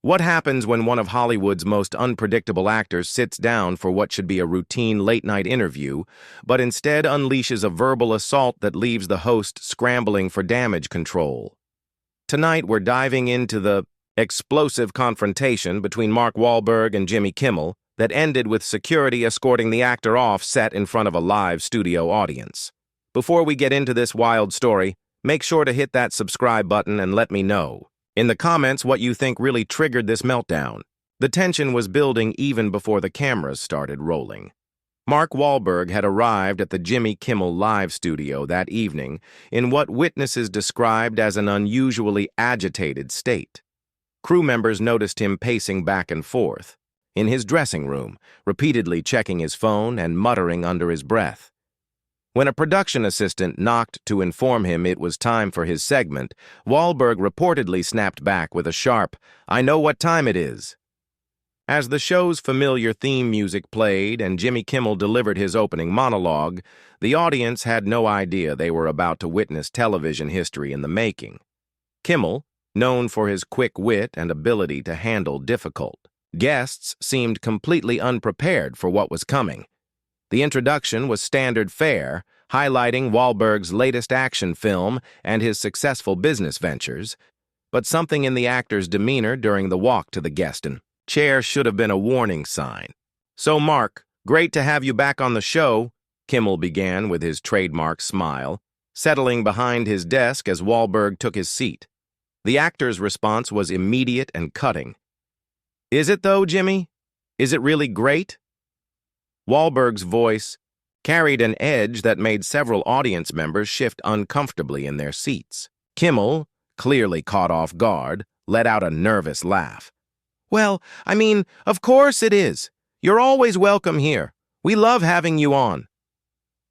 What happens when one of Hollywood's most unpredictable actors sits down for what should be a routine late-night interview, but instead unleashes a verbal assault that leaves the host scrambling for damage control? Tonight, we're diving into the explosive confrontation between Mark Wahlberg and Jimmy Kimmel that ended with security escorting the actor off set in front of a live studio audience. Before we get into this wild story, make sure to hit that subscribe button and let me know in the comments what you think really triggered this meltdown. The tension was building even before the cameras started rolling. Mark Wahlberg had arrived at the Jimmy Kimmel live studio that evening in what witnesses described as an unusually agitated state. Crew members noticed him pacing back and forth in his dressing room, repeatedly checking his phone and muttering under his breath. When a production assistant knocked to inform him it was time for his segment, Wahlberg reportedly snapped back with a sharp, "I know what time it is." As the show's familiar theme music played and Jimmy Kimmel delivered his opening monologue, the audience had no idea they were about to witness television history in the making. Kimmel, known for his quick wit and ability to handle difficult guests, seemed completely unprepared for what was coming. The introduction was standard fare, highlighting Wahlberg's latest action film and his successful business ventures, but something in the actor's demeanor during the walk to the guest chair should have been a warning sign. "So, Mark, great to have you back on the show," Kimmel began with his trademark smile, settling behind his desk as Wahlberg took his seat. The actor's response was immediate and cutting. "Is it though, Jimmy? Is it really great?" Wahlberg's voice carried an edge that made several audience members shift uncomfortably in their seats. Kimmel, clearly caught off guard, let out a nervous laugh. "Well, I mean, of course it is. You're always welcome here. We love having you on."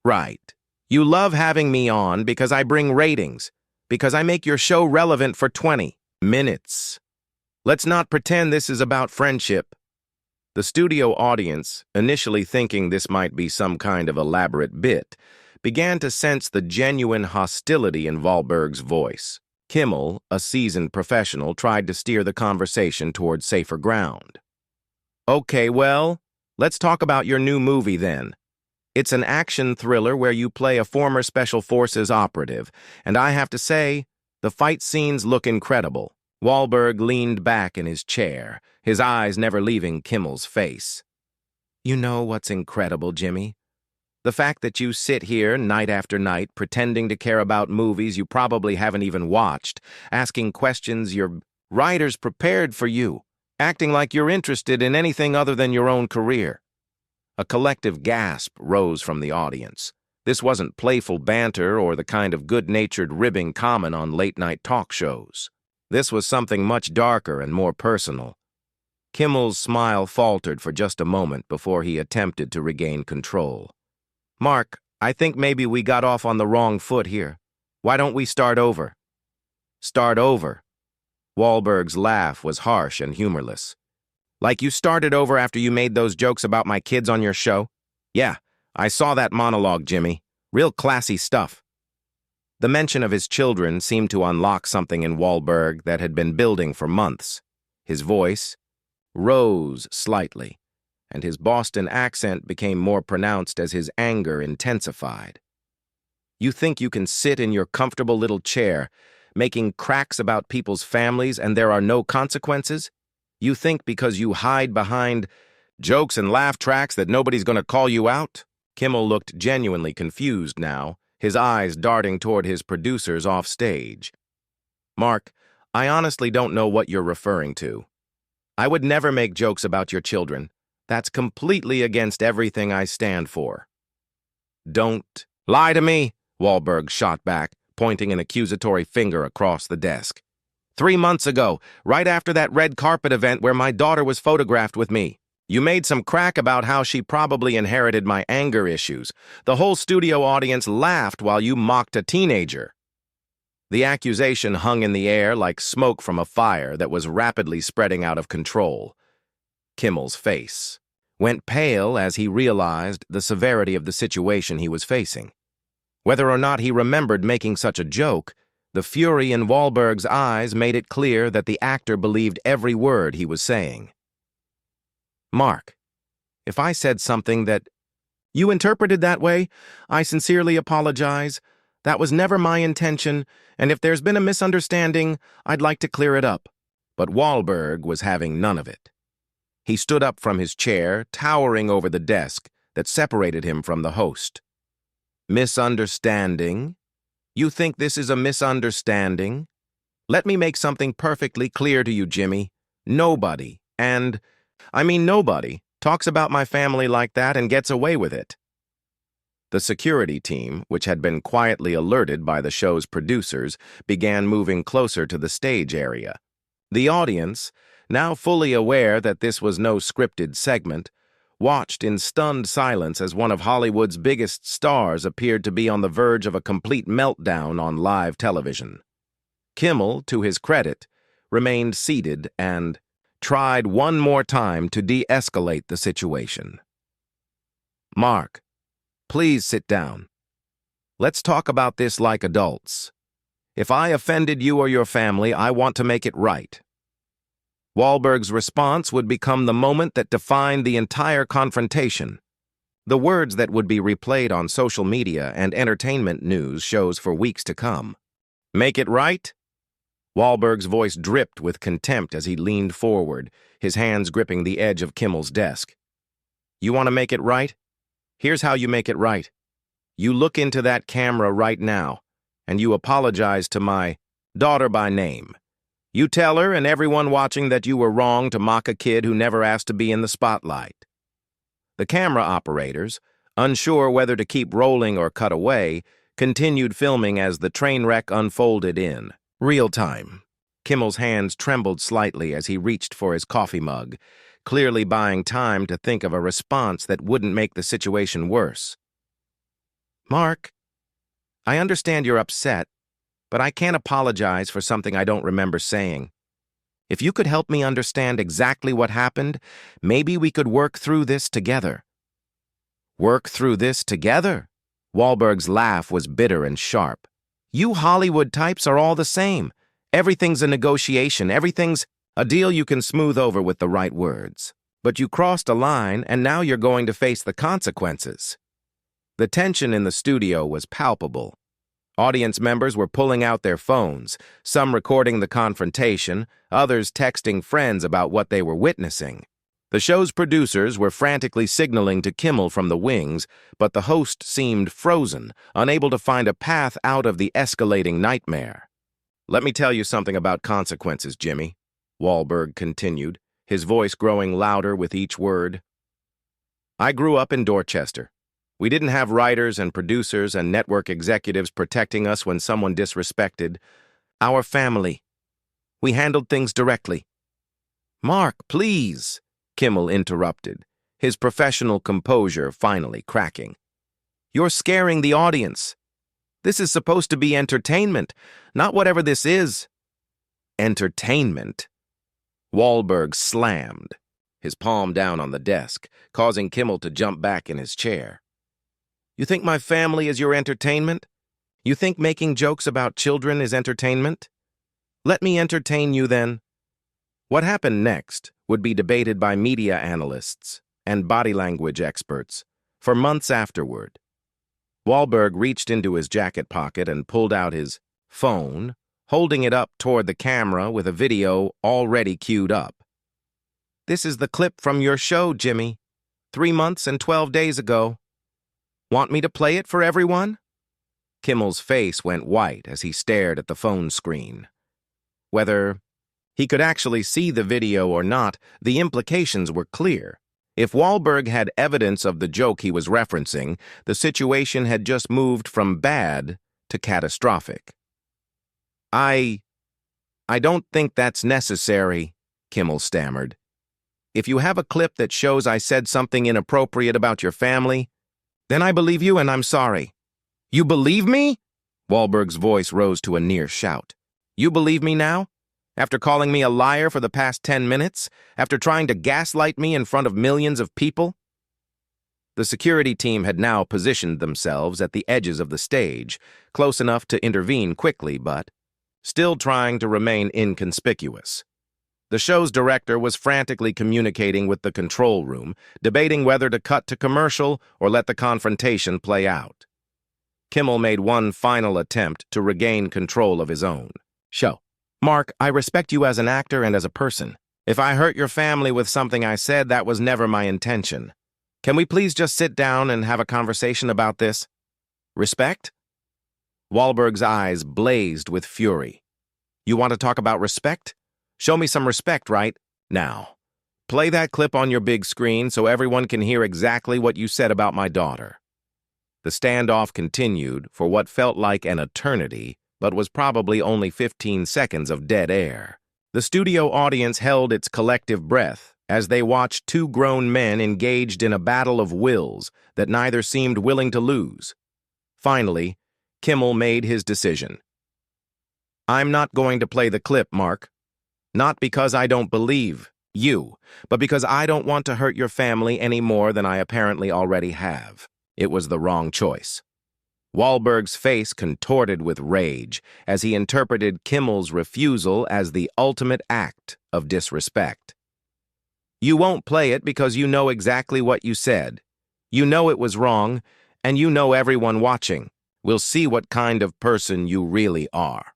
"Right. You love having me on because I bring ratings, because I make your show relevant for 20 minutes. Let's not pretend this is about friendship." The studio audience, initially thinking this might be some kind of elaborate bit, began to sense the genuine hostility in Wahlberg's voice. Kimmel, a seasoned professional, tried to steer the conversation toward safer ground. "Okay, well, let's talk about your new movie then. It's an action thriller where you play a former Special Forces operative, and I have to say, the fight scenes look incredible." Wahlberg leaned back in his chair, his eyes never leaving Kimmel's face. "You know what's incredible, Jimmy? The fact that you sit here night after night pretending to care about movies you probably haven't even watched, asking questions your writers prepared for you, acting like you're interested in anything other than your own career." A collective gasp rose from the audience. This wasn't playful banter or the kind of good-natured ribbing common on late-night talk shows. This was something much darker and more personal. Kimmel's smile faltered for just a moment before he attempted to regain control. "Mark, I think maybe we got off on the wrong foot here. Why don't we start over?" "Start over?" Wahlberg's laugh was harsh and humorless. "Like you started over after you made those jokes about my kids on your show? Yeah, I saw that monologue, Jimmy. Real classy stuff." The mention of his children seemed to unlock something in Wahlberg that had been building for months. His voice rose slightly, and his Boston accent became more pronounced as his anger intensified. "You think you can sit in your comfortable little chair, making cracks about people's families and there are no consequences? You think because you hide behind jokes and laugh tracks that nobody's going to call you out?" Kimmel looked genuinely confused now, his eyes darting toward his producers off stage. "Mark, I honestly don't know what you're referring to. I would never make jokes about your children. That's completely against everything I stand for." "Don't lie to me," Wahlberg shot back, pointing an accusatory finger across the desk. 3 months ago, right after that red carpet event where my daughter was photographed with me, you made some crack about how she probably inherited my anger issues. The whole studio audience laughed while you mocked a teenager." The accusation hung in the air like smoke from a fire that was rapidly spreading out of control. Kimmel's face went pale as he realized the severity of the situation he was facing. Whether or not he remembered making such a joke, The fury in Wahlberg's eyes made it clear that the actor believed every word he was saying. "Mark, if I said something that you interpreted that way, I sincerely apologize. That was never my intention, and if there's been a misunderstanding, I'd like to clear it up." But Wahlberg was having none of it. He stood up from his chair, towering over the desk that separated him from the host. "Misunderstanding? You think this is a misunderstanding? Let me make something perfectly clear to you, Jimmy. Nobody, and I mean nobody, talks about my family like that and gets away with it." The security team, which had been quietly alerted by the show's producers, began moving closer to the stage area. The audience, now fully aware that this was no scripted segment, watched in stunned silence as one of Hollywood's biggest stars appeared to be on the verge of a complete meltdown on live television. Kimmel, to his credit, remained seated and tried one more time to de-escalate the situation. "Mark, please sit down. Let's talk about this like adults. If I offended you or your family, I want to make it right." Wahlberg's response would become the moment that defined the entire confrontation. The words that would be replayed on social media and entertainment news shows for weeks to come. "Make it right?" Wahlberg's voice dripped with contempt as he leaned forward, his hands gripping the edge of Kimmel's desk. "You want to make it right? Here's how you make it right. You look into that camera right now, and you apologize to my daughter by name. You tell her and everyone watching that you were wrong to mock a kid who never asked to be in the spotlight." The camera operators, unsure whether to keep rolling or cut away, continued filming as the train wreck unfolded in real time. Kimmel's hands trembled slightly as he reached for his coffee mug, clearly buying time to think of a response that wouldn't make the situation worse. "Mark, I understand you're upset, but I can't apologize for something I don't remember saying. If you could help me understand exactly what happened, maybe we could work through this together." "Work through this together?" Wahlberg's laugh was bitter and sharp. "You Hollywood types are all the same. Everything's a negotiation. Everything's a deal you can smooth over with the right words. But you crossed a line, and now you're going to face the consequences." The tension in the studio was palpable. Audience members were pulling out their phones, some recording the confrontation, others texting friends about what they were witnessing. The show's producers were frantically signaling to Kimmel from the wings, but the host seemed frozen, unable to find a path out of the escalating nightmare. "Let me tell you something about consequences, Jimmy," Wahlberg continued, his voice growing louder with each word. "I grew up in Dorchester. We didn't have writers and producers and network executives protecting us when someone disrespected our family. We handled things directly." "Mark, please," Kimmel interrupted, his professional composure finally cracking. "You're scaring the audience. This is supposed to be entertainment, not whatever this is." "Entertainment?" Wahlberg slammed, his palm down on the desk, causing Kimmel to jump back in his chair. "You think my family is your entertainment? You think making jokes about children is entertainment? Let me entertain you then." What happened next would be debated by media analysts and body language experts for months afterward. Wahlberg reached into his jacket pocket and pulled out his phone, holding it up toward the camera with a video already queued up. "This is the clip from your show, Jimmy, 3 months and 12 days ago. Want me to play it for everyone?" Kimmel's face went white as he stared at the phone screen. Whether he could actually see the video or not, the implications were clear. If Wahlberg had evidence of the joke he was referencing, the situation had just moved from bad to catastrophic. I don't think that's necessary," Kimmel stammered. "If you have a clip that shows I said something inappropriate about your family, then I believe you and I'm sorry." "You believe me?" Wahlberg's voice rose to a near shout. "You believe me now? After calling me a liar for the past 10 minutes? After trying to gaslight me in front of millions of people?" The security team had now positioned themselves at the edges of the stage, close enough to intervene quickly, but still trying to remain inconspicuous. The show's director was frantically communicating with the control room, debating whether to cut to commercial or let the confrontation play out. Kimmel made one final attempt to regain control of his own show. "Mark, I respect you as an actor and as a person. If I hurt your family with something I said, that was never my intention. Can we please just sit down and have a conversation about this?" "Respect?" Wahlberg's eyes blazed with fury. "You want to talk about respect? Show me some respect right now. Play that clip on your big screen so everyone can hear exactly what you said about my daughter." The standoff continued for what felt like an eternity, but was probably only 15 seconds of dead air. The studio audience held its collective breath as they watched two grown men engaged in a battle of wills that neither seemed willing to lose. Finally, Kimmel made his decision. "I'm not going to play the clip, Mark. Not because I don't believe you, but because I don't want to hurt your family any more than I apparently already have." It was the wrong choice. Wahlberg's face contorted with rage as he interpreted Kimmel's refusal as the ultimate act of disrespect. "You won't play it because you know exactly what you said. You know it was wrong, and you know everyone watching will see what kind of person you really are."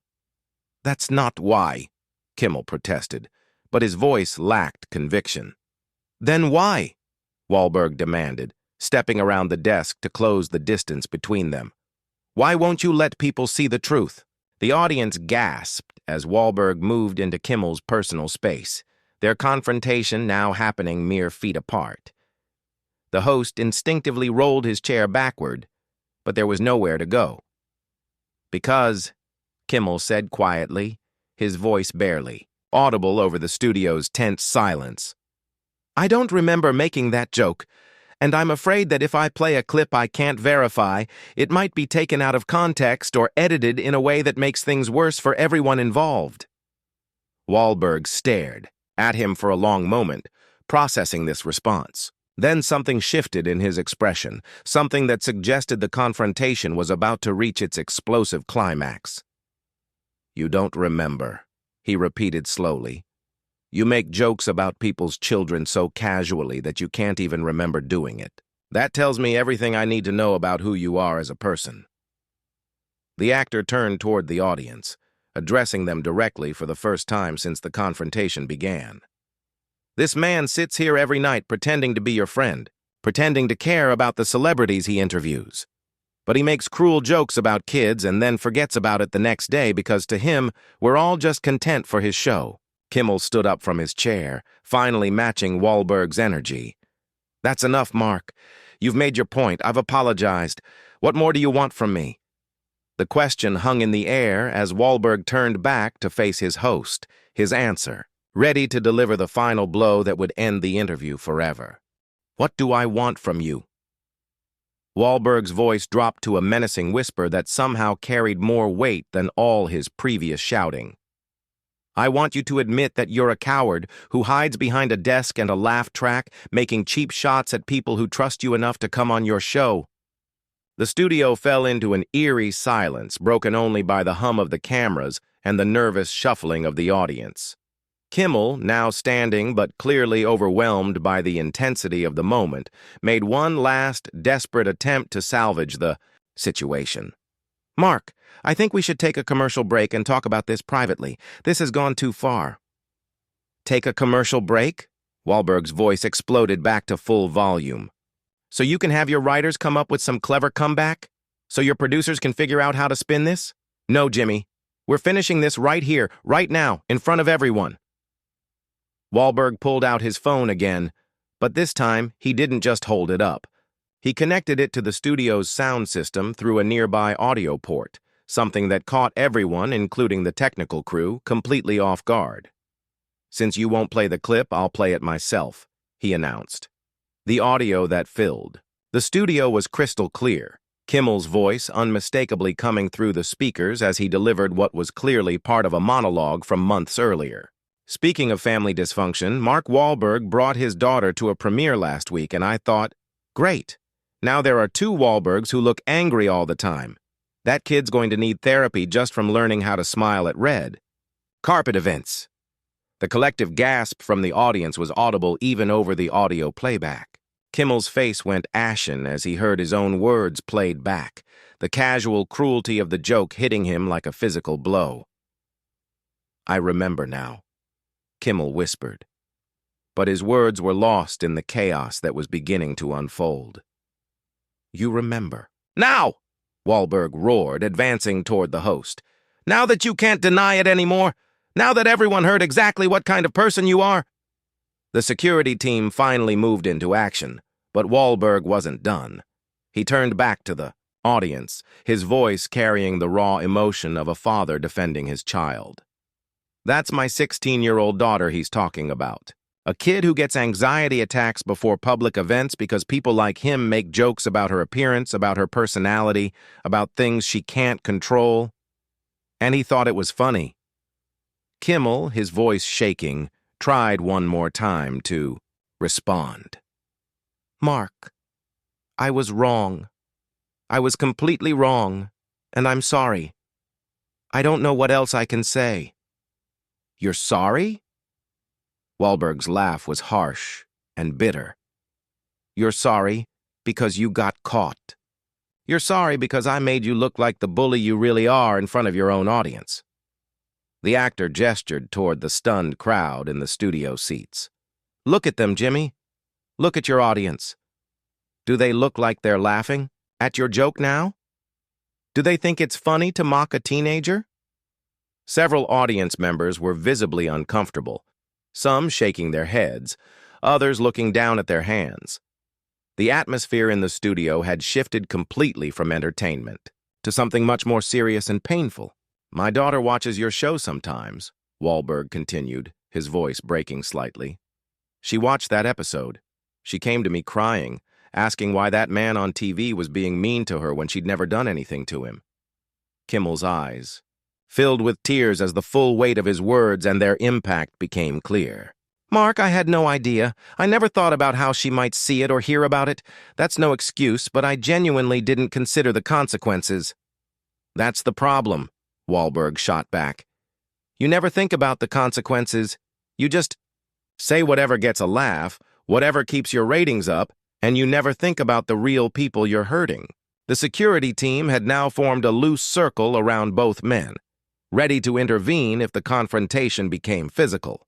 "That's not why," Kimmel protested, but his voice lacked conviction. "Then why?" Wahlberg demanded, stepping around the desk to close the distance between them. "Why won't you let people see the truth?" The audience gasped as Wahlberg moved into Kimmel's personal space, their confrontation now happening mere feet apart. The host instinctively rolled his chair backward, but there was nowhere to go. "Because," Kimmel said quietly, his voice barely audible over the studio's tense silence, "I don't remember making that joke, and I'm afraid that if I play a clip I can't verify, it might be taken out of context or edited in a way that makes things worse for everyone involved." Wahlberg stared at him for a long moment, processing this response. Then something shifted in his expression, something that suggested the confrontation was about to reach its explosive climax. "You don't remember," he repeated slowly. "You make jokes about people's children so casually that you can't even remember doing it. That tells me everything I need to know about who you are as a person." The actor turned toward the audience, addressing them directly for the first time since the confrontation began. "This man sits here every night pretending to be your friend, pretending to care about the celebrities he interviews. But he makes cruel jokes about kids and then forgets about it the next day because to him, we're all just content for his show." Kimmel stood up from his chair, finally matching Wahlberg's energy. "That's enough, Mark. You've made your point. I've apologized. What more do you want from me?" The question hung in the air as Wahlberg turned back to face his host, his answer, ready to deliver the final blow that would end the interview forever. "What do I want from you?" Wahlberg's voice dropped to a menacing whisper that somehow carried more weight than all his previous shouting. "I want you to admit that you're a coward who hides behind a desk and a laugh track, making cheap shots at people who trust you enough to come on your show." The studio fell into an eerie silence, broken only by the hum of the cameras and the nervous shuffling of the audience. Kimmel, now standing but clearly overwhelmed by the intensity of the moment, made one last desperate attempt to salvage the situation. "Mark, I think we should take a commercial break and talk about this privately. This has gone too far." "Take a commercial break?" Wahlberg's voice exploded back to full volume. "So you can have your writers come up with some clever comeback? So your producers can figure out how to spin this? No, Jimmy. We're finishing this right here, right now, in front of everyone." Wahlberg pulled out his phone again, but this time he didn't just hold it up. He connected it to the studio's sound system through a nearby audio port, something that caught everyone, including the technical crew, completely off guard. "Since you won't play the clip, I'll play it myself," he announced. The audio that filled the studio was crystal clear, Kimmel's voice unmistakably coming through the speakers as he delivered what was clearly part of a monologue from months earlier. "Speaking of family dysfunction, Mark Wahlberg brought his daughter to a premiere last week, and I thought, great. Now there are two Wahlbergs who look angry all the time. That kid's going to need therapy just from learning how to smile at red. Carpet events. The collective gasp from the audience was audible even over the audio playback. Kimmel's face went ashen as he heard his own words played back, the casual cruelty of the joke hitting him like a physical blow. "I remember now," Kimmel whispered. But his words were lost in the chaos that was beginning to unfold. "You remember." "Now!" Wahlberg roared, advancing toward the host. "Now that you can't deny it anymore? Now that everyone heard exactly what kind of person you are?" The security team finally moved into action, but Wahlberg wasn't done. He turned back to the audience, his voice carrying the raw emotion of a father defending his child. "That's my 16-year-old daughter he's talking about. A kid who gets anxiety attacks before public events because people like him make jokes about her appearance, about her personality, about things she can't control. And he thought it was funny." Kimmel, his voice shaking, tried one more time to respond. "Mark, I was wrong. I was completely wrong, and I'm sorry. I don't know what else I can say." "You're sorry?" Wahlberg's laugh was harsh and bitter. "You're sorry because you got caught. You're sorry because I made you look like the bully you really are in front of your own audience." The actor gestured toward the stunned crowd in the studio seats. "Look at them, Jimmy. Look at your audience. Do they look like they're laughing at your joke now? Do they think it's funny to mock a teenager?" Several audience members were visibly uncomfortable, some shaking their heads, others looking down at their hands. The atmosphere in the studio had shifted completely from entertainment to something much more serious and painful. "My daughter watches your show sometimes," Wahlberg continued, his voice breaking slightly. "She watched that episode. She came to me crying, asking why that man on TV was being mean to her when she'd never done anything to him." Kimmel's eyes filled with tears as the full weight of his words and their impact became clear. "Mark, I had no idea. I never thought about how she might see it or hear about it. That's no excuse, but I genuinely didn't consider the consequences." "That's the problem," Wahlberg shot back. "You never think about the consequences. You just say whatever gets a laugh, whatever keeps your ratings up, and you never think about the real people you're hurting." The security team had now formed a loose circle around both men, ready to intervene if the confrontation became physical.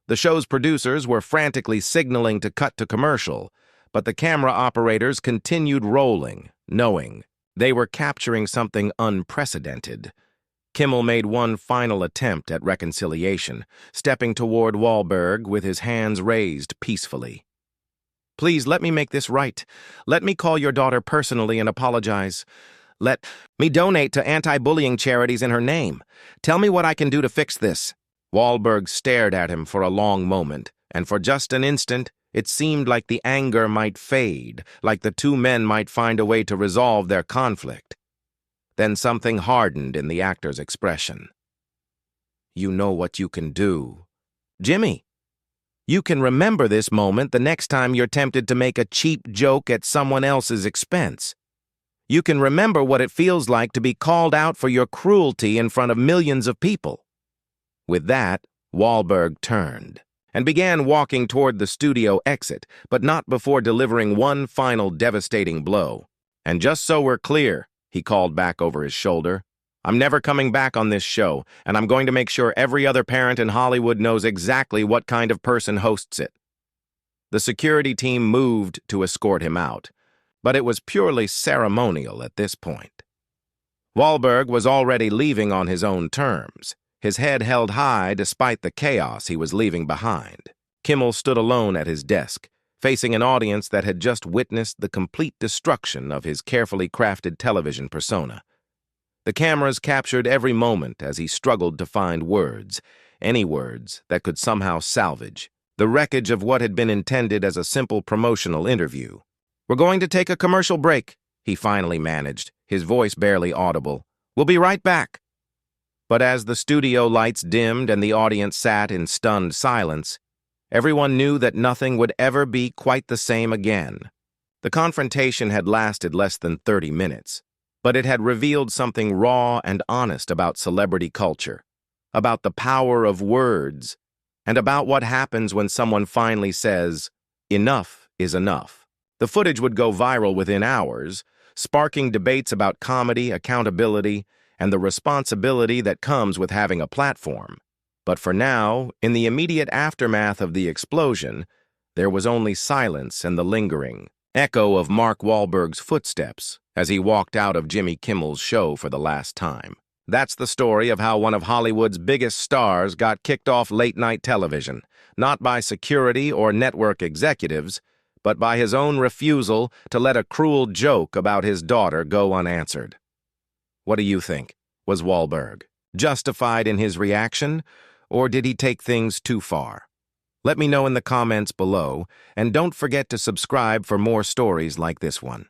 The show's producers were frantically signaling to cut to commercial, but the camera operators continued rolling, knowing they were capturing something unprecedented. Kimmel made one final attempt at reconciliation, stepping toward Wahlberg with his hands raised peacefully. "Please let me make this right. Let me call your daughter personally and apologize. Let me donate to anti-bullying charities in her name. Tell me what I can do to fix this." Wahlberg stared at him for a long moment, and for just an instant, it seemed like the anger might fade, like the two men might find a way to resolve their conflict. Then something hardened in the actor's expression. "You know what you can do. Jimmy, you can remember this moment the next time you're tempted to make a cheap joke at someone else's expense. You can remember what it feels like to be called out for your cruelty in front of millions of people." With that, Wahlberg turned and began walking toward the studio exit, but not before delivering one final devastating blow. "And just so we're clear," he called back over his shoulder, "I'm never coming back on this show, and I'm going to make sure every other parent in Hollywood knows exactly what kind of person hosts it." The security team moved to escort him out, but it was purely ceremonial at this point. Wahlberg was already leaving on his own terms, his head held high despite the chaos he was leaving behind. Kimmel stood alone at his desk, facing an audience that had just witnessed the complete destruction of his carefully crafted television persona. The cameras captured every moment as he struggled to find words, any words that could somehow salvage the wreckage of what had been intended as a simple promotional interview. "We're going to take a commercial break," he finally managed, his voice barely audible. "We'll be right back." But as the studio lights dimmed and the audience sat in stunned silence, everyone knew that nothing would ever be quite the same again. The confrontation had lasted less than 30 minutes, but it had revealed something raw and honest about celebrity culture, about the power of words, and about what happens when someone finally says, "Enough is enough." The footage would go viral within hours, sparking debates about comedy, accountability, and the responsibility that comes with having a platform. But for now, in the immediate aftermath of the explosion, there was only silence and the lingering echo of Mark Wahlberg's footsteps as he walked out of Jimmy Kimmel's show for the last time. That's the story of how one of Hollywood's biggest stars got kicked off late-night television, not by security or network executives, but by his own refusal to let a cruel joke about his daughter go unanswered. What do you think? Was Wahlberg justified in his reaction, or did he take things too far? Let me know in the comments below, and don't forget to subscribe for more stories like this one.